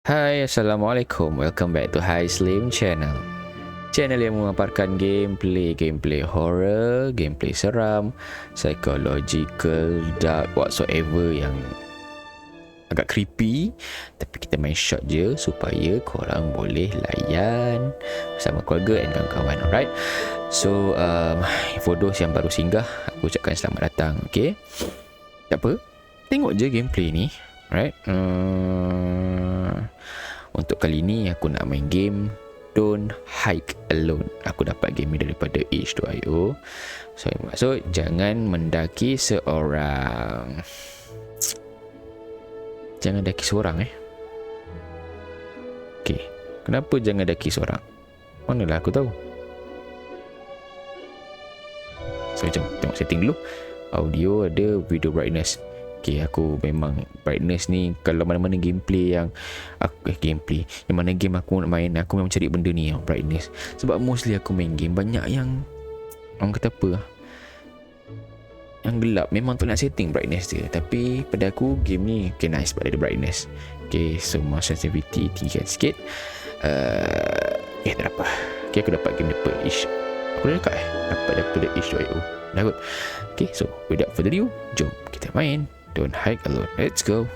Hai, Assalamualaikum. Welcome back to High Slim Channel. Channel yang memaparkan gameplay horror, gameplay seram, psychological, dark, whatsoever yang agak creepy. Tapi kita main short je supaya korang boleh layan bersama keluarga dan kawan-kawan. Alright. So, for those yang baru singgah, aku ucapkan selamat datang. Okay. Tak apa. Tengok je gameplay ni. Alright. Untuk kali ni aku nak main game Don't Hike Alone. Aku dapat game ni daripada H2IO. So maksud jangan mendaki seorang. Jangan daki seorang Okay. Kenapa jangan daki seorang? Manalah aku tahu. So jom tengok setting dulu. Audio ada, video brightness. Okay, aku memang brightness ni kalau mana-mana gameplay yang aku gameplay yang mana game aku nak main, aku memang cari benda ni brightness. Sebab mostly aku main game banyak yang orang kata apa, yang gelap. Memang tu nak setting brightness dia, tapi pada aku game ni okay, nice sebab ada brightness. Okay, so mouse sensitivity tinggikan sikit. Okay, tak apa. Okay, aku dapat game daripada aku dah dekat dapat daripada H2IO. Dah kot. Okay, so without further ado, jom kita main Don't Hike Alone. Let's go.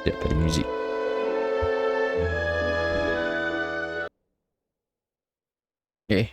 Sekejap, ada muzik. Okay.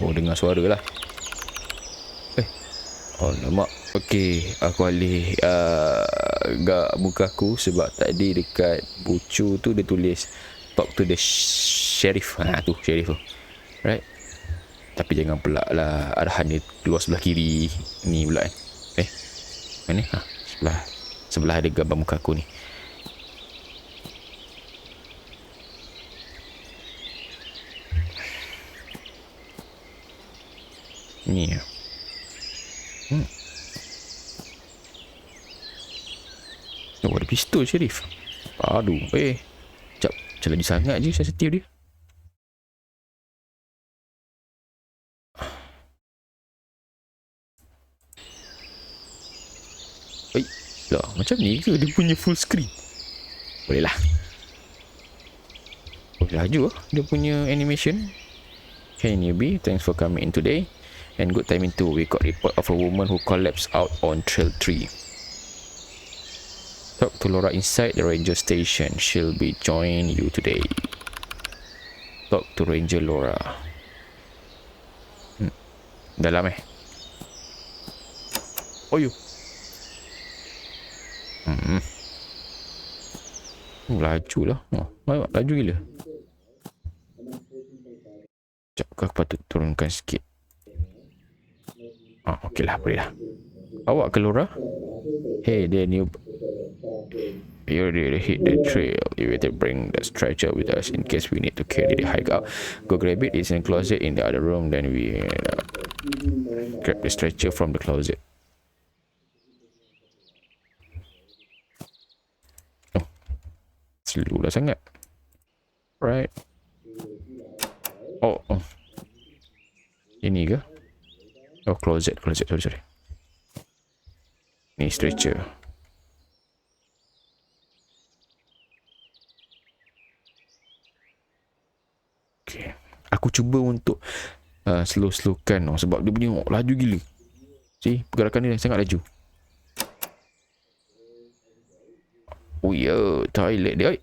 Oh, dengar suara lah. Alamak. Okay, aku alih agak muka aku sebab tadi dekat bucu tu dia tulis talk to the sheriff. Tu sheriff tu. Right. Tapi jangan pula lah arahan dia keluar sebelah kiri ni pula mana? Sebelah ada gambar muka aku ni. Ni ya. Oh, ada pistol Sheriff. Aduh, sekejap. Macam lagi sangat je sensitif dia. Lah, macam ni ke dia punya full screen? Boleh lah. Boleh laju dia punya animation. Hey newbie, thanks for coming in today. And good timing too. We got report of a woman who collapsed out on Trail 3. Talk to Laura inside the ranger station. She'll be joining you today. Talk to Ranger Laura. Dalam Oh you. Laju lah. Laju gila. Sekejap, aku patut turunkan sikit. Okey lah, boleh lah. Awak ke Laura? Hey, there new. You already hit the trail. You better bring the stretcher with us in case we need to carry the hike out. Go grab it. It's in the closet in the other room. Then we grab the stretcher from the closet. Slow lah sangat. Right. Oh. Ini ke? Oh, closet. Sorry. Ni stretcher. Okay. Aku cuba untuk slow-slowkan sebab dia punya laju gila. See, pergerakan dia sangat laju. Oh ya, toilet dia.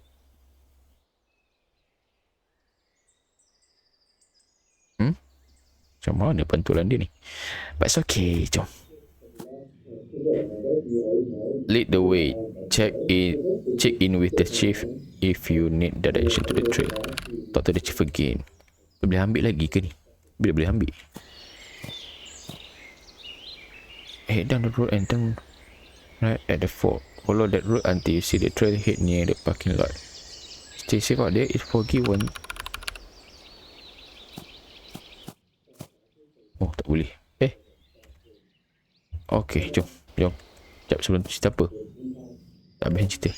Macam mana pantulan dia ni? But it's okay. Jom. Lead the way. Check in with the chief if you need direction to the trail. Talk to the chief again. Boleh ambil lagi ke ni? Bila boleh ambil? Head down the road and turn right at the fork. Follow that road until you see the trail head near the parking lot. Stay safe out there. It's forgiven. Oh, tak boleh. Okay, jom. Sekejap sebelum tu cerita apa? Tak habis cerita.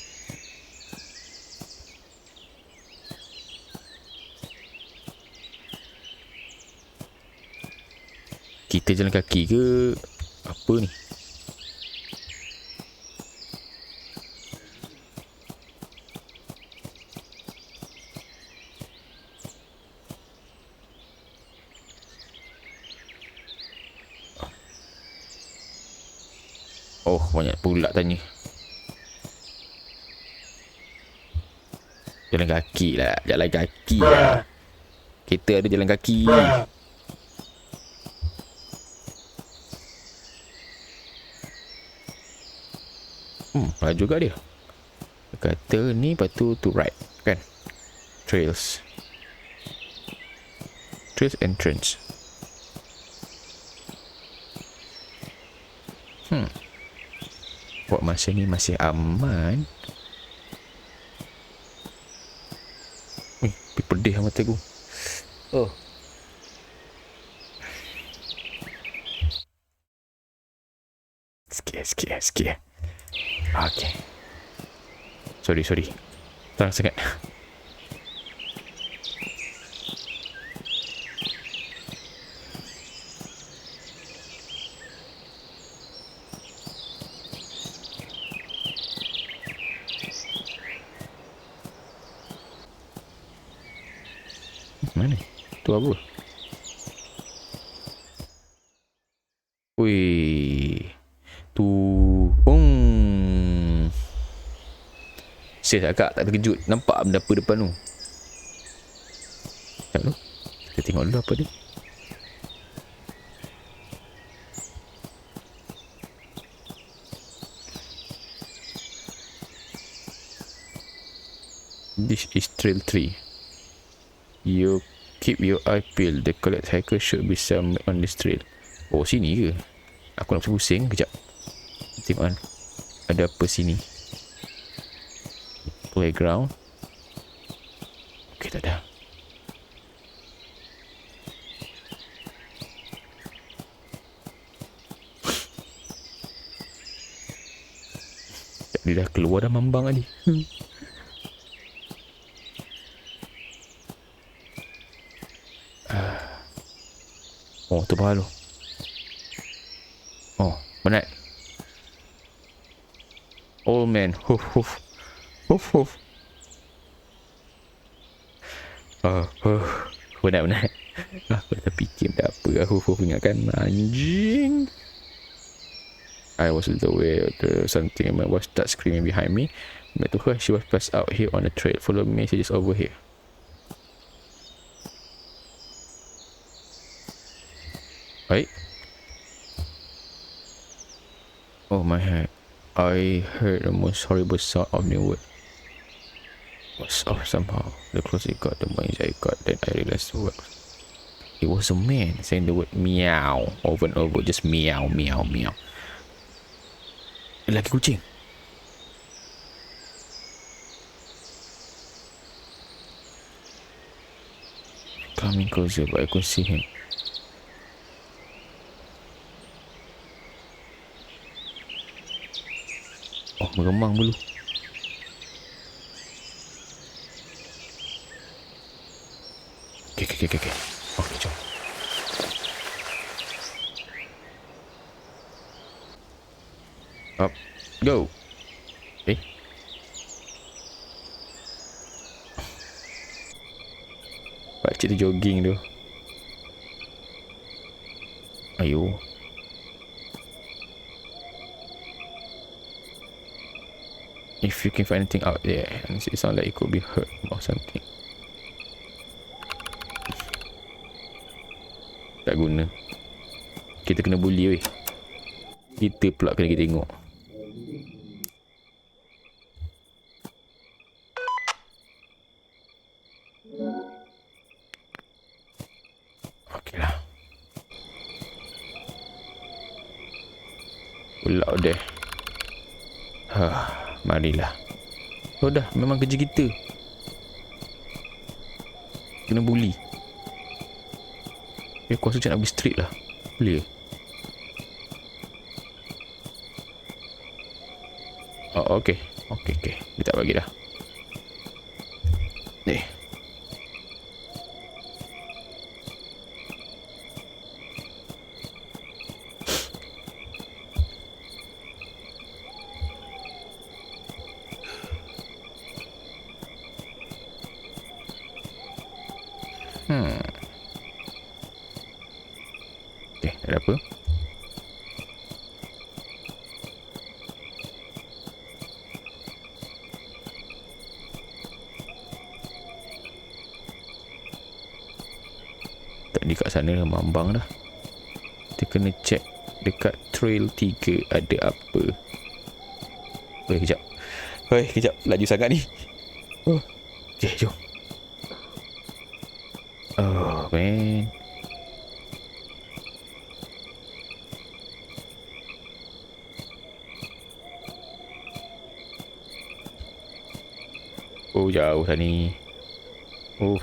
Kita jalan kaki ke apa ni? Oh, banyak pula tanya. Jalan kaki lah. Kita ada jalan kaki. Laju juga dia. Dia kata ni, lepas tu to right kan. Trails entrance. Buat masa ni masih aman. Pedih mata aku. Oh. Sikit. Okay. Sorry. Terang sangat. Mana? Tu apa? Wih. Tu. Saya agak tak terkejut. Nampak benda apa depan tu? Sekejap tu. Kita tengok dulu apa dia. This is trail 3. You keep your eye peeled. The collect hacker should be somewhere on this trail. Oh, sini ke? Aku nak pusing kejap. Tengok kan. Ada apa sini? Playground. Okay, tak ada. Dia dah keluar dah mambang tadi. Oh, tu baru. Oh, penat. Old man. Huf. Penat. Aku dah fikir tak apa. Huf ingatkan anjing. I was a little aware of something. My was start screaming behind me. Back to her, she was passed out here on the trail. Follow me, she is over here. Right? Oh my head. I heard the most horrible sound of the word. Was off somehow. The closer it got, the more I got. Then I realized it was a man saying the word meow over and over. Just meow. Lelaki kucing. Coming closer, but I could see him. Oh, meremang dulu. Okay. Okay, jom. Up. Go. Pakcik tu jogging tu. Ayo. If you can find anything out there, and it sounds like it could be hurt or something. Tak guna. Kita kena bully weh. Kita pula kena kita tengok. Okey lah. Pulak dah. Marilah. Oh dah, memang kerja kita. Kena bully. Aku rasa macam nak pergi street lah. Boleh ke? Oh, okey. Okey. Dia tak bagi dah. Ni. Okay, ada apa? Tadi kat sana mambang dah. Kita kena check dekat trail 3 ada apa. Kejap. Kejap. Laju sangat ni. Okay, jom. Oh, man. Oh, jauh sana ni. Oh.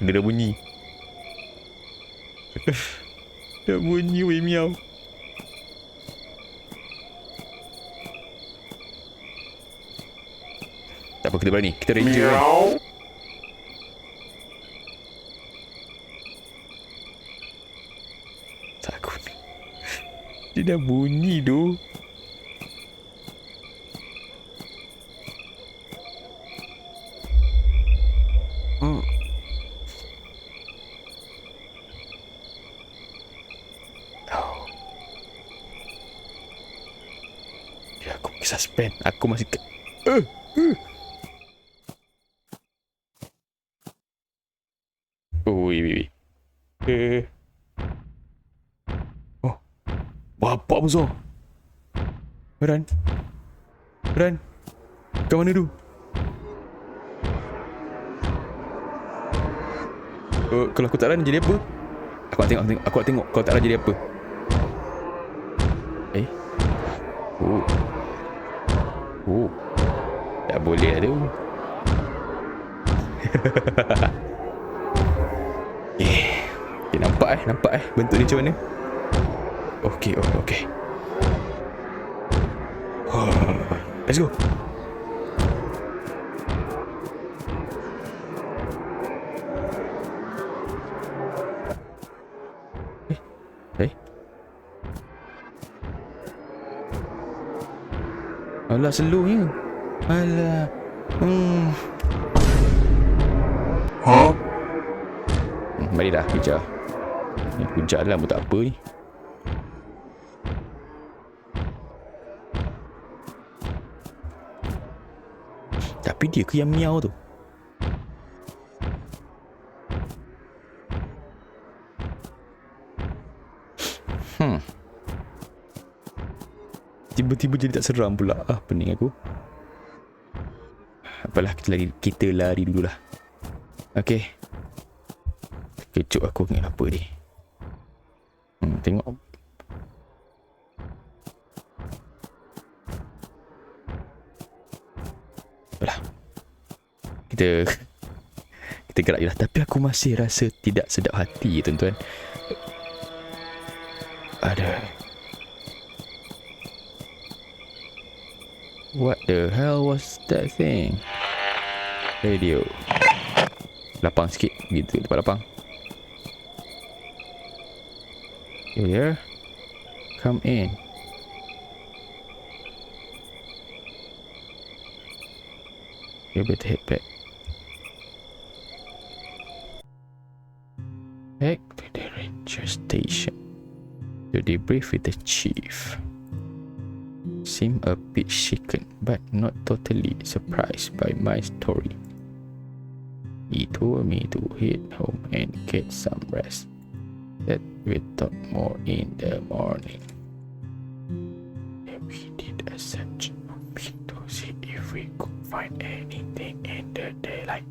Dia dah bunyi. Dah bunyi weh miau. Tak apa, kita berani. Kita ranger kan. Takut. Dia dah bunyi tu. Suspend. Aku masih Ui. Oh. Bapak besar. Ran. Kat mana tu? Kalau aku tak run jadi apa? Aku nak tengok. Kalau tak run jadi apa? Tak boleh ada. Nampak bentuk dia macam mana? Okey. Let's go. Alah, slow-nya. Alah. Mari dah, kejar. Ni aku jalan pun tak apa ni. Tapi dia ke yang miau tu? Tiba-tiba jadi tak seram pula. Pening aku. Apalah, kita lari dululah. Okey. Kejut aku ingat apa ni. Tengok. Apalah. Kita gerak je lah. Tapi aku masih rasa tidak sedap hati, tuan-tuan. Ada. What the hell was that thing? Radio. Lapang sikit. Gitu, tempat lapang. You there? Come in. You better head back. Head to the ranger station to debrief with the chief. Seemed a bit shaken, but not totally surprised by my story. He told me to head home and get some rest. That we'll talk more in the morning. Then we did a search to see if we could find anything in the daylight.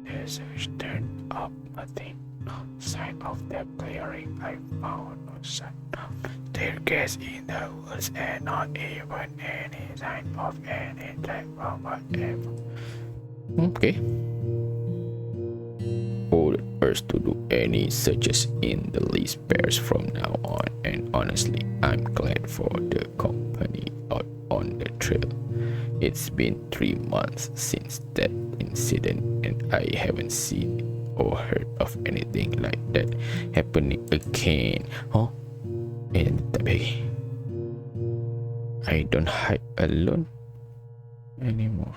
The search turned up nothing. No sign of the clearing. I found no sign of staircase in the woods and not even any sign of any track or whatever. Okay. Ordered us to do any searches in the least pairs from now on, and honestly, I'm glad for the company out on the trail. It's been 3 months since that incident, and I haven't seen or heard of anything like that happening again. Huh? And baby, I don't hike alone anymore.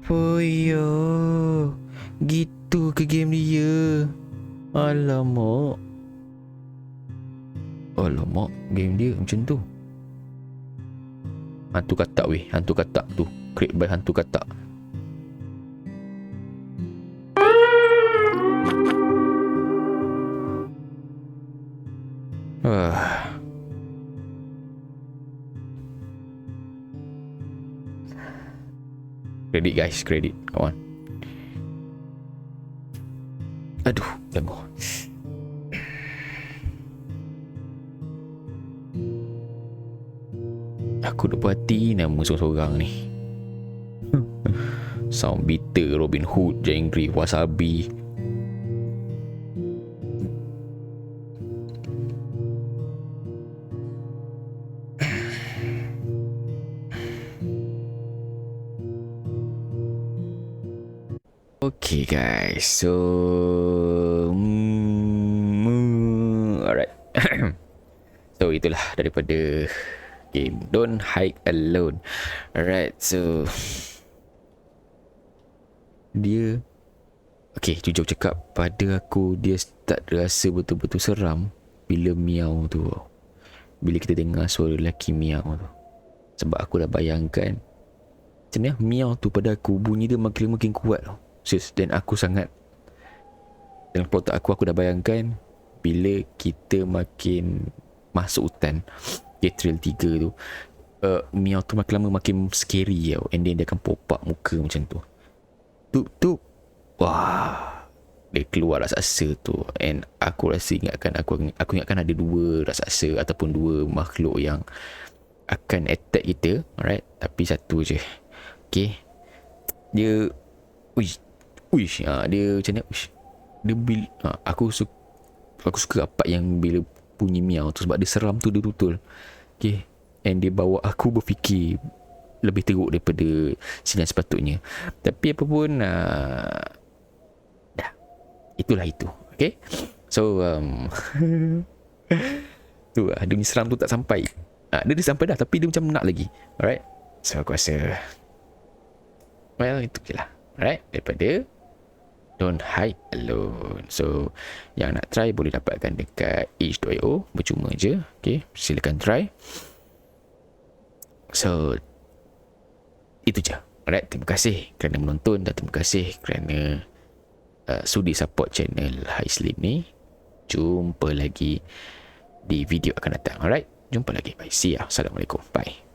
Oh ya, gitu ke game dia. Alamak. Alamak, game dia macam tu. Hantu katak weh, hantu katak tu. Create by hantu katak. Credit guys, credit. Come on. Aduh, tengok. Aku dah puas hati nama seorang-seorang ni. Sound bitter, Robin Hood, Jangry, Wasabi. Okay guys, so alright. So itulah daripada game Don't Hike Alone. Alright, so dia okay, jujur cakap, pada aku dia start rasa betul-betul seram bila miau tu. Bila kita dengar suara lelaki miau tu. Sebab aku dah bayangkan macam ni miau tu pada aku bunyi dia makin kuat tau. Serius, dan aku sangat dalam kepala otak aku dah bayangkan bila kita makin masuk hutan Trail 3 tu, miau tu makin lama makin scary tau. And then dia akan pop up muka macam tu. Tu wah, dia keluar raksasa tu. And aku rasa aku ingatkan ada 2 raksasa ataupun 2 makhluk yang akan attack kita. Alright, tapi satu je. Okay, dia dia macam ni. Dia aku suka apa yang bila bunyi miau tu, sebab dia seram tu, dia betul. Okay, and dia bawa aku berfikir lebih teruk daripada sinar sepatutnya. Tapi apa pun dah, itulah itu. Okay, so tu dunia seram tu tak sampai. Dia sampai dah, tapi dia macam nak lagi. Alright, so aku rasa itu je lah. Alright, daripada Don't Hike Alone. So yang nak try boleh dapatkan dekat itch.io, bercuma je. Okay, silakan try. So itu je. Alright, terima kasih kerana menonton dan terima kasih kerana sudi support channel High Sleep ni. Jumpa lagi di video akan datang. Alright, jumpa lagi. Bye, see ya. Assalamualaikum. Bye.